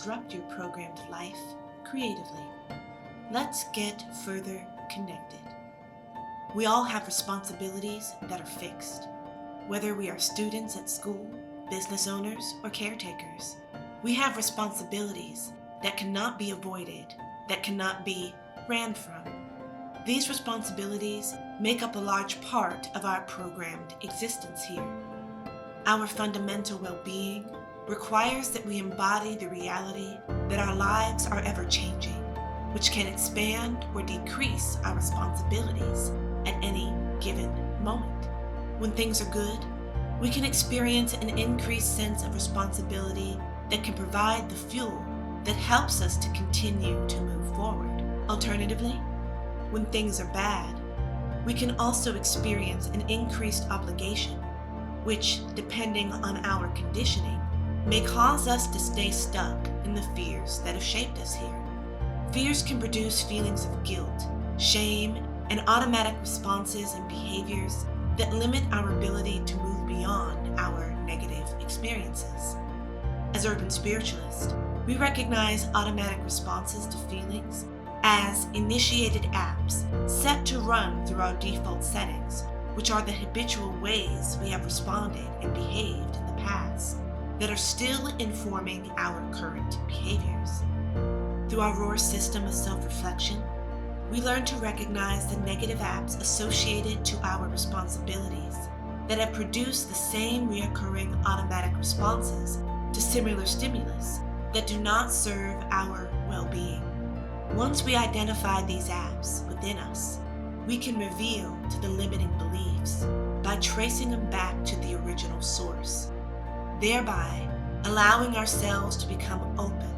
disrupt your programmed life creatively. Let's get further connected. We all have responsibilities that are fixed. Whether we are students at school, business owners, or caretakers, we have responsibilities that cannot be avoided, that cannot be ran from. These responsibilities make up a large part of our programmed existence here. Our fundamental well-being requires that we embody the reality that our lives are ever-changing, which can expand or decrease our responsibilities at any given moment. When things are good, we can experience an increased sense of responsibility that can provide the fuel that helps us to continue to move forward. Alternatively, when things are bad, we can also experience an increased obligation, which, depending on our conditioning, may cause us to stay stuck in the fears that have shaped us here. Fears can produce feelings of guilt, shame, and automatic responses and behaviors that limit our ability to move beyond our negative experiences. As urban spiritualists, we recognize automatic responses to feelings as initiated apps set to run through our default settings, which are the habitual ways we have responded and behaved in the past that are still informing our current behaviors. Through our ROAR system of self-reflection, we learn to recognize the negative apps associated to our responsibilities that have produced the same recurring automatic responses to similar stimulus that do not serve our well-being. Once we identify these apps within us, we can reveal to the limiting beliefs by tracing them back to the original source, thereby allowing ourselves to become open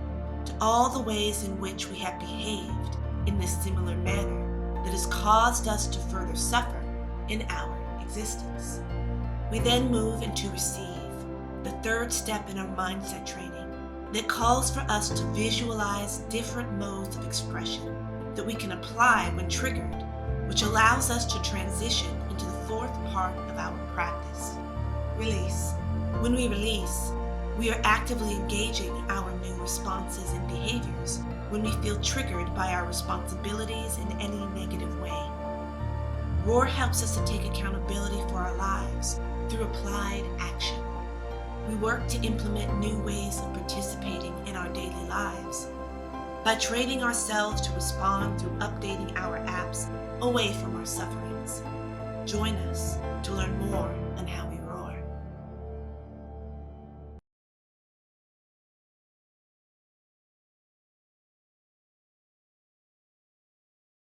to all the ways in which we have behaved in this similar manner that has caused us to further suffer in our existence. We then move into receive, the third step in our mindset training that calls for us to visualize different modes of expression that we can apply when triggered, which allows us to transition into the fourth part of our practice, release. When we release, we are actively engaging our new responses and behaviors when we feel triggered by our responsibilities in any negative way. ROAR helps us to take accountability for our lives through applied action. We work to implement new ways of participating in our daily lives by training ourselves to respond through updating our apps away from our sufferings. Join us to learn more